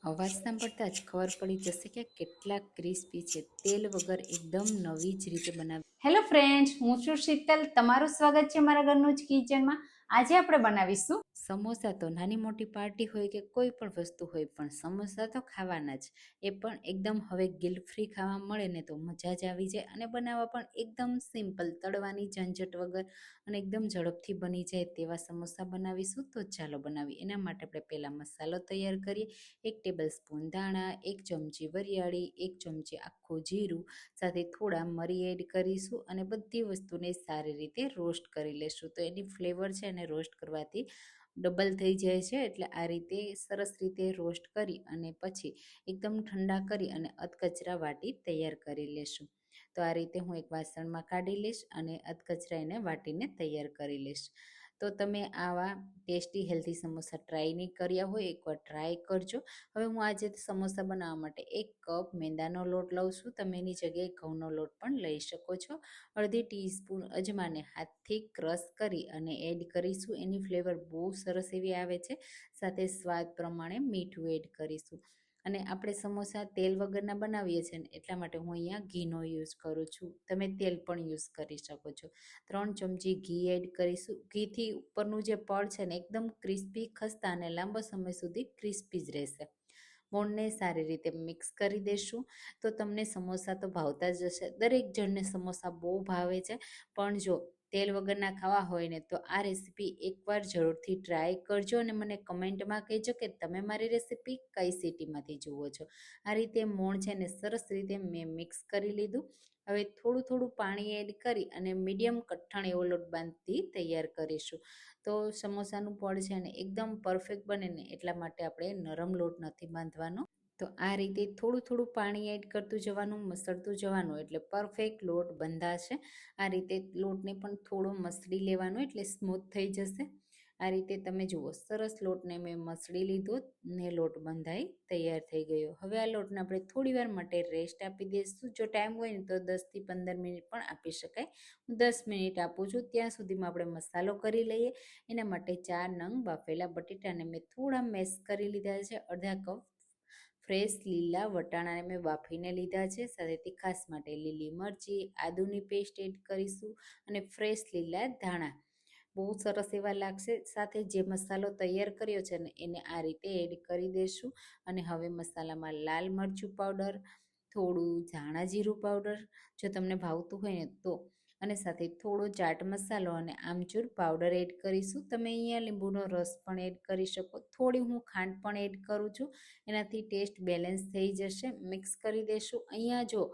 અવાજ સાંભળતા જ ખબર પડી જશે કે કેટલા ક્રિસ્પી છે. તેલ વગર એકદમ નવી જ રીતે બનાવી. હેલો ફ્રેન્ડ્સ, હું છું શીતલ. તમારું સ્વાગત છે મારા ઘરનું જ કિચનમાં. આજે આપણે બનાવીશું સમોસા. તો નાની મોટી પાર્ટી હોય કે કોઈ પણ વસ્તુ હોય, પણ સમોસા તો ખાવાના જ. એ પણ એકદમ હવે ગિલ્ટ ફ્રી ખાવા મળે ને તો મજા જ આવી જાય. અને બનાવવા પણ એકદમ સિમ્પલ, તળવાની ઝંઝટ વગર અને એકદમ ઝડપથી બની જાય તેવા સમોસા બનાવીશું. તો ચાલો બનાવીએ. એના માટે આપણે પહેલાં મસાલો તૈયાર કરીએ. 1 ટેબલ સ્પૂન ધાણા, 1 ચમચી વરિયાળી, 1 ચમચી આખું જીરું, સાથે થોડા મરી એડ કરીશું અને બધી વસ્તુને સારી રીતે રોસ્ટ કરી લેશું. તો એની ફ્લેવર છે એને રોસ્ટ કરવાથી ડબલ થઈ જાય છે. એટલે આ રીતે સરસ રીતે રોસ્ટ કરી અને પછી એકદમ ઠંડા કરી અને અધકચરા વાટી તૈયાર કરી લેશું. તો આ રીતે હું એક વાસણમાં કાઢી લઈશ અને અધકચરા એને વાટીને તૈયાર કરી લઈશ. તો તમે આવા ટેસ્ટી હેલ્ધી સમોસા ટ્રાય નહીં કર્યા હોય, એકવાર ટ્રાય કરજો. હવે હું આજે સમોસા બનાવવા માટે 1 કપ મેંદાનો લોટ લઉં છું. તમે એની જગ્યાએ ઘઉંનો લોટ પણ લઈ શકો છો. અડધી ટીસ્પૂન અજમાને હાથથી ક્રશ કરી અને એડ કરીશું. એની ફ્લેવર બહુ સરસ એવી આવે છે. સાથે સ્વાદ પ્રમાણે મીઠું એડ કરીશું. અને આપણે સમોસા તેલ વગરના બનાવીએ છીએ ને, એટલા માટે હું અહીંયા ઘીનો યુઝ કરું છું. તમે તેલ પણ યુઝ કરી શકો છો. 3 ચમચી ઘી એડ કરીશું. ઘીથી ઉપરનું જે પડ છે ને એકદમ ક્રિસ્પી, ખસ્તા અને લાંબો સમય સુધી ક્રિસ્પી જ રહેશે. મોણને સારી રીતે મિક્સ કરી દેશું. તો તમને સમોસા તો ભાવતા જ હશે. દરેક જણને સમોસા બહુ ભાવે છે. પણ જો તેલ વગરના ખાવા હોય ને તો આ રેસીપી એકવાર જરૂરથી ટ્રાય કરજો અને મને કમેન્ટમાં કહેજો કે તમે મારી રેસીપી કઈ સિટીમાંથી જુઓ છો. આ રીતે મોણ છે ને સરસ રીતે મેં મિક્સ કરી લીધું. હવે થોડું થોડું પાણી એડ કરી અને મીડિયમ કઠણ એવો લોટ બાંધતી તૈયાર કરીશું. તો સમોસાનું પડ છે ને એકદમ પરફેક્ટ બને ને એટલા માટે આપણે નરમ લોટ નથી બાંધવાનો. તો આ રીતે થોડું થોડું પાણી એડ કરતું જવાનું, મસળતું જવાનું, એટલે પરફેક્ટ લોટ બંધાશે. આ રીતે લોટને પણ થોડો મસળી લેવાનો એટલે સ્મૂથ થઈ જશે. આ રીતે તમે જુઓ, સરસ લોટને મેં મસળી લીધો ને લોટ બંધાઈ તૈયાર થઈ ગયો. હવે આ લોટને આપણે થોડી વાર માટે રેસ્ટ આપી દઈશું. જો ટાઈમ હોય ને તો 10થી 15 મિનિટ પણ આપી શકાય. હું 10 મિનિટ આપું છું. ત્યાં સુધીમાં આપણે મસાલો કરી લઈએ. એના માટે 4 નંગ બાફેલા બટેટાને મેં થોડા મેશ કરી લીધા છે. અડધા કપ ફ્રેશ લીલા વટાણાને મેં બાફીને લીધા છે. સાથે તીખાસ માટે લીલી મરચી, આદુની પેસ્ટ એડ કરીશું અને ફ્રેશ લીલા ધાણા બહુ સરસ એવા લાગશે. સાથે જે મસાલો તૈયાર કર્યો છે ને એને આ રીતે એડ કરી દઈશું. અને હવે મસાલામાં લાલ મરચું પાવડર, થોડું ધાણા જીરું પાવડર જો તમને ભાવતું હોય ને તો, અને સાથે થોડો ચાટ મસાલો અને આમચૂર પાવડર એડ કરીશું. તમે અહીંયા લીંબુનો રસ પણ એડ કરી શકો. થોડી હું ખાંડ પણ એડ કરું છું. એનાથી ટેસ્ટ બેલેન્સ થઈ જશે. મિક્સ કરી દેશું. અહીંયા જો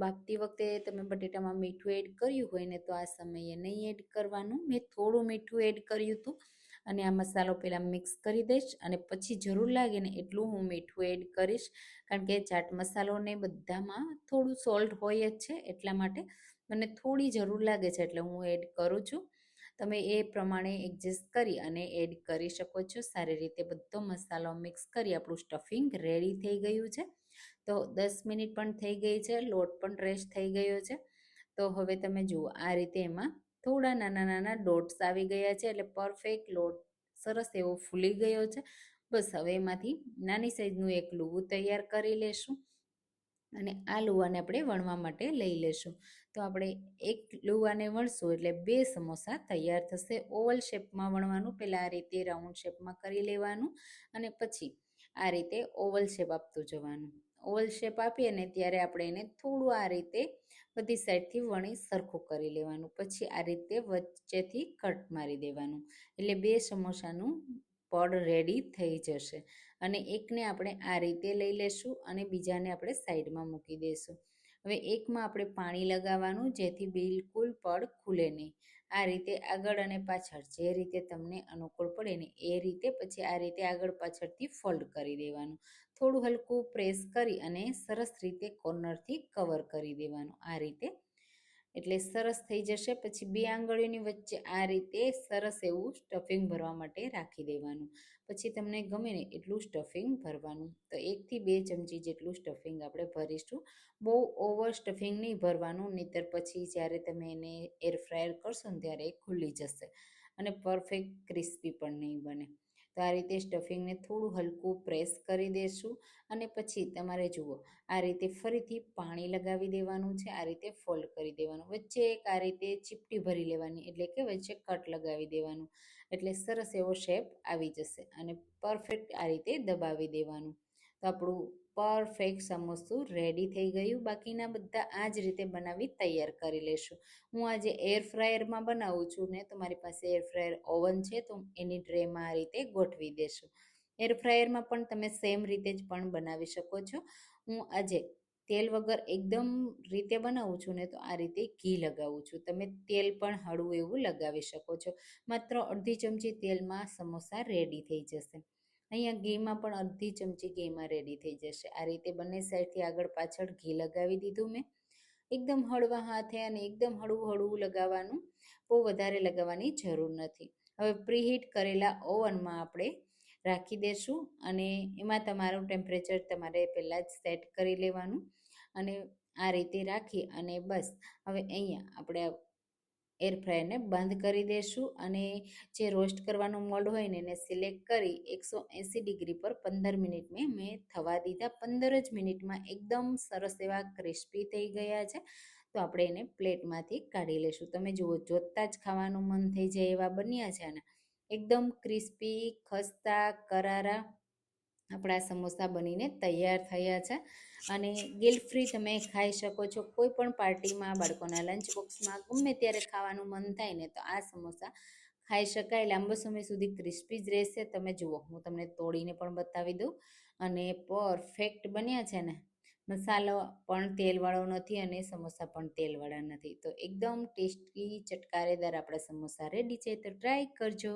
બાફતી વખતે તમે બટેટામાં મીઠું એડ કર્યું હોય ને તો આ સમયે નહીં એડ કરવાનું. મેં થોડું મીઠું એડ કર્યું હતું અને આ મસાલો પહેલાં મિક્સ કરી દઈશ અને પછી જરૂર લાગે ને એટલું હું મીઠું એડ કરીશ. કારણ કે ચાટ મસાલો ને બધામાં થોડું સોલ્ટ હોય જ છે. એટલા માટે મને થોડી જરૂર લાગે છે એટલે હું એડ કરું છું. તમે એ પ્રમાણે એડજસ્ટ કરી અને એડ કરી શકો છો. સારી રીતે બધો મસાલો મિક્સ કરી આપણું સ્ટફિંગ રેડી થઈ ગયું છે. તો 10 મિનિટ પણ થઈ ગઈ છે. લોટ પણ રેસ્ટ થઈ ગયો છે. તો હવે તમે જુઓ, આ રીતે એમાં થોડા નાના નાના ડોટ્સ આવી ગયા છે. એટલે પરફેક્ટ લોટ સરસ એવો ફૂલી ગયો છે. બસ હવે એમાંથી નાની સાઈઝનું એક લુવું તૈયાર કરી લેશું અને આ લુવાને આપણે વણવા માટે લઈ લેશું. તો આપણે એક લુવાને વણશું એટલે 2 સમોસા તૈયાર થશે. ઓવલ શેપમાં વણવાનું. પહેલાં આ રીતે રાઉન્ડ શેપમાં કરી લેવાનું અને પછી આ રીતે ઓવલ શેપ આપતું જવાનું. ઓવલ શેપ આપીએ ને ત્યારે આપણે એને થોડું આ રીતે બધી સાઈડથી વણી સરખું કરી લેવાનું. પછી આ રીતે વચ્ચેથી કટ મારી દેવાનું. એટલે 2 સમોસાનું પડ રેડી થઈ જશે. અને એકને આપણે આ રીતે લઈ લેશું અને બીજાને આપણે સાઈડમાં મૂકી દઈશું. હવે એકમાં આપણે પાણી લગાવવાનું, જેથી બિલકુલ પડ ખુલે નહીં. આ રીતે આગળ અને પાછળ જે રીતે તમને અનુકૂળ પડે ને એ રીતે પછી આ રીતે આગળ પાછળથી ફોલ્ડ કરી દેવાનું. થોડું હલકું પ્રેસ કરી અને સરસ રીતે કોર્નરથી કવર કરી દેવાનું. આ રીતે એટલે સરસ થઈ જશે. પછી 2 આંગળીઓની વચ્ચે આ રીતે સરસ એવું સ્ટફિંગ ભરવા માટે રાખી દેવાનું. પછી તમને ગમે ને એટલું સ્ટફિંગ ભરવાનું. તો 1 થી 2 ચમચી જેટલું સ્ટફિંગ આપણે ભરીશું. બહુ ઓવર સ્ટફિંગ નહીં ભરવાનું, નહીંતર પછી જ્યારે તમે એને એર ફ્રાયર કરશો ને ત્યારે એ ખુલ્લી જશે અને પરફેક્ટ ક્રિસ્પી પણ નહીં બને. તો આ રીતે સ્ટફિંગને થોડું હલકું પ્રેસ કરી દેશું અને પછી તમારે જુઓ આ રીતે ફરીથી પાણી લગાવી દેવાનું છે, આ રીતે ફોલ્ડ કરી દેવાનું, વચ્ચે એક આ રીતે ચીપટી ભરી લેવાની, એટલે કે વચ્ચે કટ લગાવી દેવાનું, એટલે સરસ એવો શેપ આવી જશે અને પરફેક્ટ આ રીતે દબાવી દેવાનું. તો આપણું પરફેક્ટ સમોસું રેડી થઈ ગયું. બાકીના બધા આ જ રીતે બનાવી તૈયાર કરી લેશું. હું આજે એર ફ્રાયરમાં બનાવું છું ને, તો મારી પાસે એર ફ્રાયર ઓવન છે, તો એની ટ્રેમાં આ રીતે ગોઠવી દેશું. એર ફ્રાયરમાં પણ તમે સેમ રીતે જ પણ બનાવી શકો છો. હું આજે તેલ વગર એકદમ રીતે બનાવું છું ને, તો આ રીતે ઘી લગાવું છું. તમે તેલ પણ હળવું એવું લગાવી શકો છો. માત્ર અડધી ચમચી તેલમાં સમોસા રેડી થઈ જશે. અહીંયા ઘીમાં પણ અડધી ચમચી ઘીમાં રેડી થઈ જશે. આ રીતે બંને સાઈડથી આગળ પાછળ ઘી લગાવી દીધું મેં. એકદમ હળવા હાથે અને એકદમ હળવું હળવું લગાવવાનું, બહુ વધારે લગાવવાની જરૂર નથી. હવે પ્રીહીટ કરેલા ઓવનમાં આપણે રાખી દેશું અને એમાં તમારું ટેમ્પરેચર તમારે પહેલાં જ સેટ કરી લેવાનું અને આ રીતે રાખી અને બસ હવે અહીંયા આપણે એર ફ્રાયરને બંધ કરી દેશું અને જે રોસ્ટ કરવાનું મોડ હોય ને એને સિલેક્ટ કરી 180 ડિગ્રી પર 15 મિનિટ મેં થવા દીધા. 15 જ મિનિટમાં એકદમ સરસ એવા ક્રિસ્પી થઈ ગયા છે. તો આપણે એને પ્લેટમાંથી કાઢી લેશું. તમે જુઓ, જોતાં જ ખાવાનું મન થઈ જાય એવા બન્યા છે ને, એકદમ ક્રિસ્પી, ખસ્તા, કરારા આપણા સમોસા બનીને તૈયાર થયા છે અને ગિલ્ટ ફ્રી તમે ખાઈ શકો છો. કોઈ પણ પાર્ટીમાં, બાળકોના લંચ બોક્સમાં, ગમે ત્યારે ખાવાનું મન થાય ને તો આ સમોસા ખાઈ શકાય. લાંબો સમય સુધી ક્રિસ્પી જ રહેશે. તમે જુઓ, હું તમને તોડીને પણ બતાવી દઉં અને પરફેક્ટ બન્યા છે ને. મસાલો પણ તેલવાળો નથી અને સમોસા પણ તેલવાળા નથી. તો એકદમ ટેસ્ટી ચટકારેદાર આપણા સમોસા રેડી છે. તો ટ્રાય કરજો.